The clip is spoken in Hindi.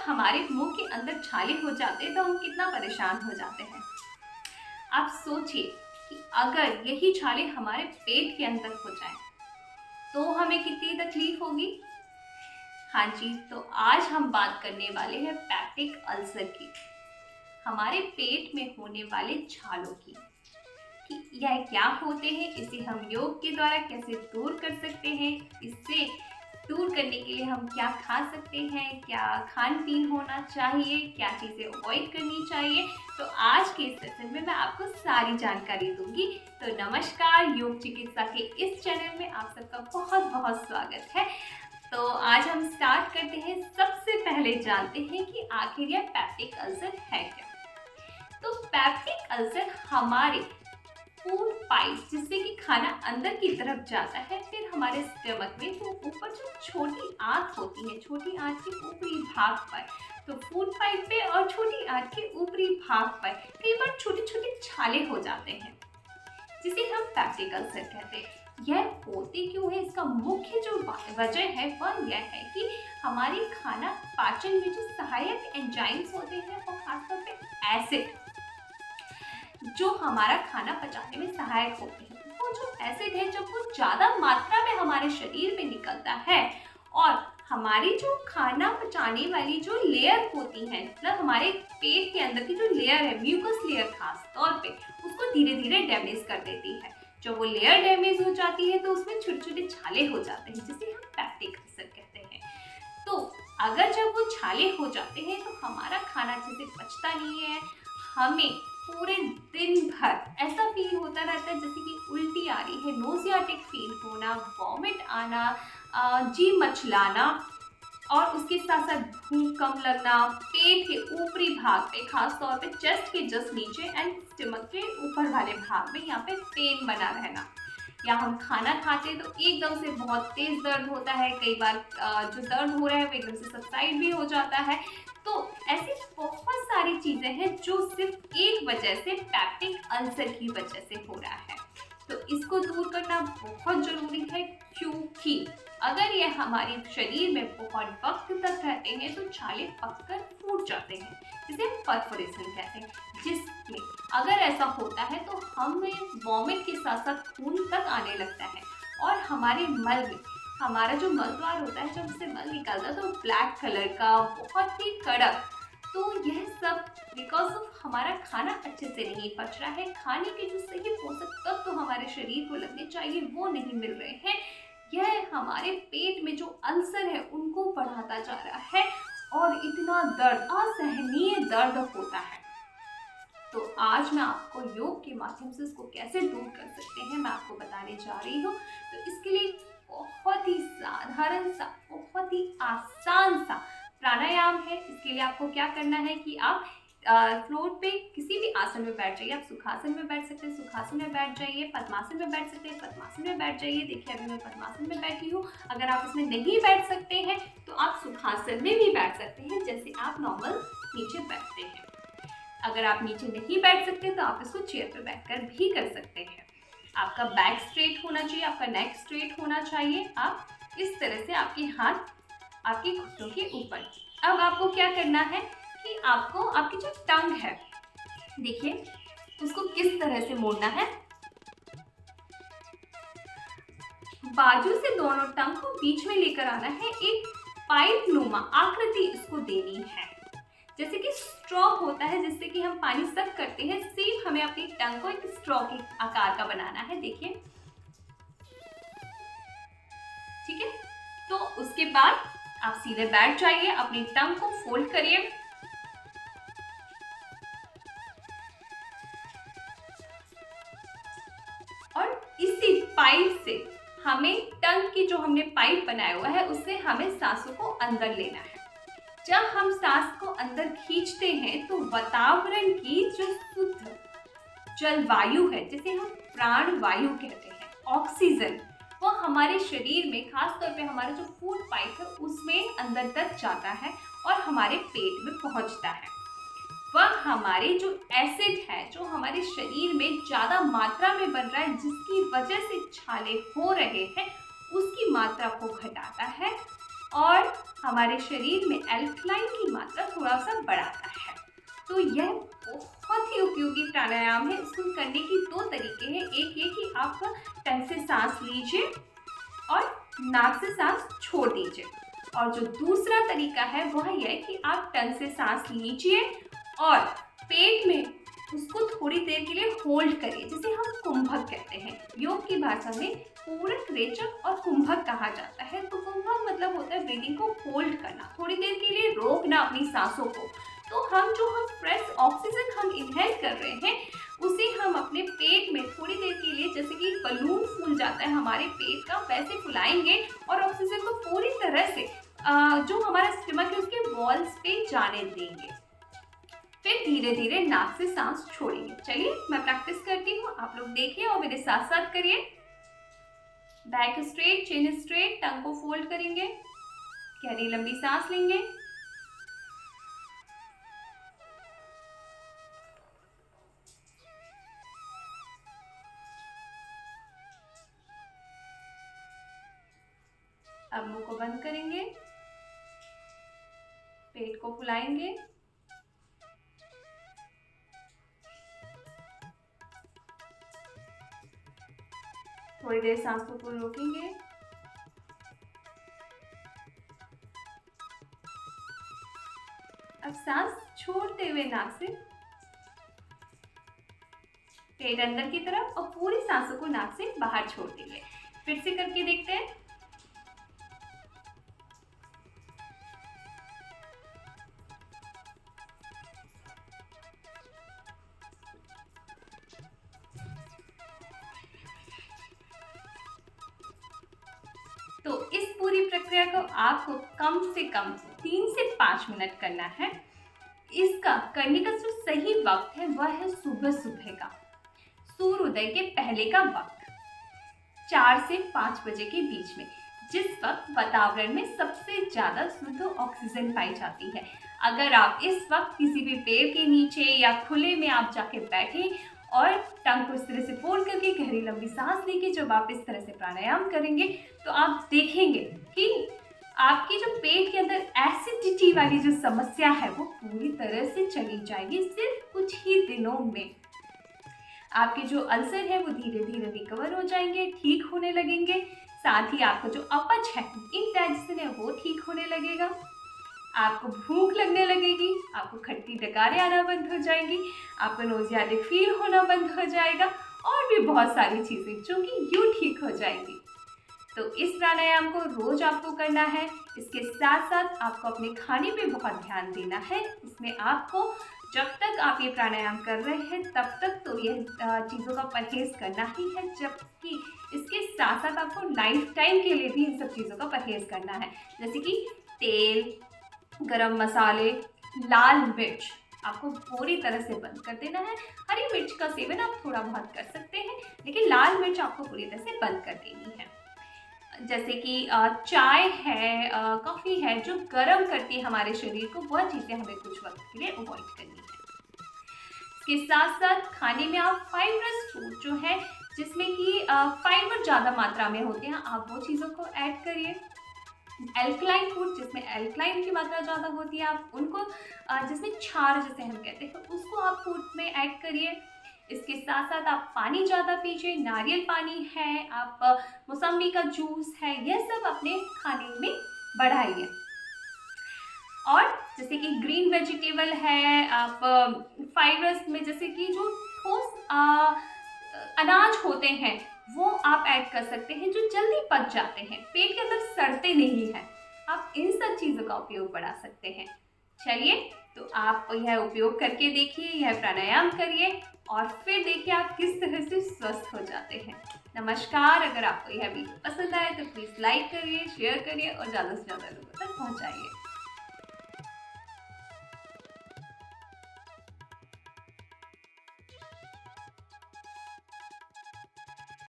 हमारे मुंह के अंदर छाले हो जाते हैं तो हम कितना परेशान हो जाते हैं। आप सोचिए कि अगर यही छाले हमारे पेट के अंदर हो जाए तो हमें कितनी तकलीफ होगी। हाँ जी, तो आज हम बात करने वाले हैं पेप्टिक अल्सर की, हमारे पेट में होने वाले छालों की, कि यह क्या होते हैं, इसे हम योग के द्वारा कैसे दूर कर सकते हैं, इससे दूर करने के लिए हम क्या खा सकते हैं, क्या खान पीन होना चाहिए, क्या चीज़ें अवॉइड करनी चाहिए। तो आज के इस सेशन में मैं आपको सारी जानकारी दूंगी। तो नमस्कार, योग चिकित्सा के इस चैनल में आप सबका बहुत बहुत स्वागत है। तो आज हम स्टार्ट करते हैं। सबसे पहले जानते हैं कि आखिर यह पेप्टिक अल्सर है क्या। तो पेप्टिक अल्सर हमारे फूड पाइप, जिससे कि खाना अंदर की तरफ जाता है, फिर हमारे स्टमक में तो ऊपर जो छोटी आंत होती है, छोटी आंत के ऊपरी भाग पर, तो फूड पाइप पे और छोटी आंत के ऊपरी भाग पर कई बार छोटे छोटे छाले हो जाते हैं, जिसे हम पेप्टिक अल्सर कहते हैं। यह होते क्यों है, इसका मुख्य जो वजह है वह यह है कि हमारी खाना पाचन में जो सहायक एंजाइम्स होते हैं, और खासतौर पे एसिड जो हमारा खाना पचाने में सहायक होते हैं, वो जो एसिड है जब वो ज़्यादा मात्रा में हमारे शरीर में निकलता है और हमारी जो खाना पचाने वाली जो लेयर होती है, मतलब हमारे पेट के अंदर की जो लेयर है, म्यूकस लेयर खास तौर पे, उसको धीरे धीरे डैमेज कर देती है। जब वो लेयर डैमेज हो जाती है तो उसमें छोटे छोटे छाले हो जाते हैं, जिसे हम पेप्टिक अल्सर कहते हैं। तो अगर जब वो छाले हो जाते हैं तो हमारा खाना अच्छे से पचता नहीं है, हमें पूरे दिन भर ऐसा फील होता रहता है जैसे कि उल्टी आ रही है, नोजियाटिक फील होना, वॉमिट आना, जी मचलाना, और उसके साथ साथ भूख कम लगना, पेट के ऊपरी भाग पे, खास तौर पे चेस्ट के जस्ट नीचे एंड स्टमक के ऊपर वाले भाग में यहाँ पे पेन बना रहना, या हम खाना खाते हैं तो एकदम से बहुत तेज दर्द होता है, कई बार जो दर्द हो रहा है वो एकदम से सबसाइड भी हो जाता है। तो ऐसी बहुत सारी चीजें हैं जो सिर्फ एक वजह से पेप्टिक अल्सर की वजह से हो रहा है। तो इसको दूर करना बहुत जरूरी है, क्योंकि अगर यह हमारे शरीर में बहुत वक्त तक रहते हैं तो छाले पककर फूट जाते हैं, जिसे हम परफोरेशन कहते हैं, जिसमें अगर ऐसा होता है तो हमें वॉमिट के साथ साथ खून तक आने लगता है, और हमारे मल में, हमारा जो मल द्वार होता है, जब उससे मल निकलता है तो ब्लैक कलर का, बहुत ही कड़क। तो यह सब बिकॉज ऑफ हमारा खाना अच्छे से नहीं पच रहा है, खाने के जो सही पोषक तत्व तो हमारे शरीर को लगने चाहिए वो नहीं मिल रहे हैं। यह हमारे पेट में जो अल्सर है उनको बढ़ाता जा रहा है, और इतना दर्द, असहनीय दर्द होता है। तो आज मैं आपको योग के माध्यम से इसको कैसे दूर कर सकते हैं मैं आपको बताने जा रही हूँ। तो इसके लिए बहुत ही साधारण सा, बहुत ही आसान सा प्राणायाम है। इसके लिए आपको क्या करना है कि आप फ्लोर पे किसी भी आसन में बैठ जाइए। आप सुखासन में बैठ सकते हैं, सुखासन में बैठ जाइए, पद्मासन में बैठ सकते हैं, पद्मासन में बैठ जाइए। देखिए अभी मैं पद्मासन में बैठी हूँ। अगर आप इसमें नहीं बैठ सकते हैं तो आप सुखासन में भी बैठ सकते हैं, जैसे आप नॉर्मल नीचे बैठते हैं। अगर आप नीचे नहीं बैठ सकते तो आप इसको चेयर पर बैठकर भी कर सकते हैं। आपका बैक स्ट्रेट होना चाहिए, आपका नेक स्ट्रेट होना चाहिए। आप इस तरह से आपके हाथ आपके घुटनों के ऊपर। अब आपको क्या करना है कि आपको आपकी जो टंग है, देखिए उसको किस तरह से मोड़ना है। बाजू से दोनों टंग को बीच में लेकर आना है, एक पाइप नुमा आकृति इसको देनी है, जैसे कि स्ट्रॉ होता है जिससे कि हम पानी सक करते हैं, सेम हमें अपनी टंग को एक स्ट्रॉ के आकार का बनाना है। देखिए ठीक है। तो उसके बाद आप सीधे बैठ जाइए, अपनी टंग को फोल्ड करिए, और इसी पाइप से हमें टंग की जो हमने पाइप बनाया हुआ है उससे हमें सांसों को अंदर लेना है। जब हम सांस को अंदर खींचते हैं तो वातावरण की जो शुद्ध जलवायु है, जिसे हम प्राण वायु कहते हैं, ऑक्सीजन, वो हमारे शरीर में, खास तौर पे हमारा जो फूड पाइप है उसमें अंदर तक जाता है और हमारे पेट में पहुंचता है। वह हमारे जो एसिड है, जो हमारे शरीर में ज़्यादा मात्रा में बन रहा है, जिसकी वजह से छाले हो रहे हैं, उसकी मात्रा को घटाता है और हमारे शरीर में अल्कलाइन की मात्रा थोड़ा सा बढ़ाता है। तो यह बहुत ही उपयोगी प्राणायाम है। इसको करने की दो तरीके हैं। एक ये कि आप टंग से सांस लीजिए और नाक से सांस छोड़ दीजिए, और जो दूसरा तरीका है वह यह है कि आप टंग से सांस लीजिए और पेट में उसको थोड़ी देर के लिए होल्ड करिए, जिसे हम कुंभक कहते हैं। योग की भाषा में पूरक, रेचक और कुंभक कहा जाता है। तो कुंभक मतलब होता है ब्रीदिंग को होल्ड करना, थोड़ी देर के लिए रोकना अपनी सांसों को। तो हम फ्रेश ऑक्सीजन हम इनहेल कर रहे हैं, उसे हम अपने पेट में थोड़ी देर के लिए, जैसे कि बलून फूल जाता है हमारे पेट का, वैसे फुलाएंगे और ऑक्सीजन को पूरी तरह से जो हमारा स्टमक है उसके वॉल्स पे जाने देंगे। फिर धीरे धीरे नाक से सांस छोड़ेंगे। चलिए मैं प्रैक्टिस करती हूँ, आप लोग देखिए और मेरे साथ साथ करिए। बैक स्ट्रेट, चिन स्ट्रेट, टंग को फोल्ड करेंगे, गहरी लंबी सांस लेंगे, अब मुंह को बंद करेंगे, पेट को फुलाएंगे, थोड़ी देर सांसों को रोकेंगे, अब सांस छोड़ते हुए नाक से पेट अंदर की तरफ और पूरी सांसों को नाक से बाहर छोड़ देंगे। फिर से करके देखते हैं। तो इस पूरी प्रक्रिया को आपको कम से कम 3 से 5 मिनट करना है। इसका करने का जो सही वक्त है वह है सुबह सुबह का, सूर्योदय के पहले का वक्त, 4 से 5 बजे के बीच में, जिस वक्त वातावरण में सबसे ज्यादा शुद्ध ऑक्सीजन पाई जाती है। अगर आप इस वक्त किसी भी पेड़ के नीचे या खुले में आप जाके बैठे और टंग को इस तरह से फोल्ड करके गहरी लंबी सांस लेके जब आप इस तरह से प्राणायाम करेंगे तो आप देखेंगे कि आपकी जो पेट के अंदर एसिडिटी वाली जो समस्या है वो पूरी तरह से चली जाएगी सिर्फ कुछ ही दिनों में। आपके जो अल्सर है वो धीरे धीरे रिकवर हो जाएंगे, ठीक होने लगेंगे। साथ ही आपका जो अपच है, इंडाइजेशन है, वो ठीक होने लगेगा। आपको भूख लगने लगेगी, आपको खट्टी डकारें आना बंद हो जाएंगी, आपको नोजियाटिक फील होना बंद हो जाएगा और भी बहुत सारी चीज़ें जो कि यूँ ठीक हो जाएंगी। तो इस प्राणायाम को रोज आपको करना है। इसके साथ साथ आपको अपने खाने पे बहुत ध्यान देना है। इसमें आपको जब तक आप ये प्राणायाम कर रहे हैं तब तक तो ये चीज़ों का परहेज करना ही है, जबकि इसके साथ साथ आपको लाइफ टाइम के लिए भी इन सब चीज़ों का परहेज करना है, जैसे कि तेल, गरम मसाले, लाल मिर्च आपको पूरी तरह से बंद कर देना है। हरी मिर्च का सेवन आप थोड़ा बहुत कर सकते हैं, लेकिन लाल मिर्च आपको पूरी तरह से बंद कर देनी है। जैसे कि चाय है, कॉफ़ी है, जो गर्म करती है हमारे शरीर को, वह चीज़ें हमें कुछ वक्त के लिए अवॉइड करनी है। इसके साथ साथ खाने में आप फाइबरस फूड जो है, जिसमें कि फाइबर ज़्यादा मात्रा में होते हैं, आप वो चीज़ों को ऐड करिए। एल्कलाइन फूड, जिसमें एल्कलाइन की मात्रा ज़्यादा होती है, आप उनको जिसमें क्षार जिसे हम कहते हैं, उसको आप फूड में ऐड करिए। इसके साथ साथ आप पानी ज़्यादा पीजिए, नारियल पानी है, आप मौसम्बी का जूस है, यह सब अपने खाने में बढ़ाइए। और जैसे कि ग्रीन वेजिटेबल है, आप फाइबर्स में जैसे कि जो ठोस अनाज होते हैं वो आप ऐड कर सकते हैं, जो जल्दी पच जाते हैं, पेट के अंदर सड़ते नहीं हैं। आप इन सब चीज़ों का उपयोग बढ़ा सकते हैं। चलिए, तो आप यह उपयोग करके देखिए, यह प्राणायाम करिए और फिर देखिए आप किस तरह से स्वस्थ हो जाते हैं। नमस्कार। अगर आपको यह वीडियो पसंद आए तो प्लीज़ लाइक करिए, शेयर करिए और ज़्यादा से ज़्यादा लोगों तक पहुँचाइए।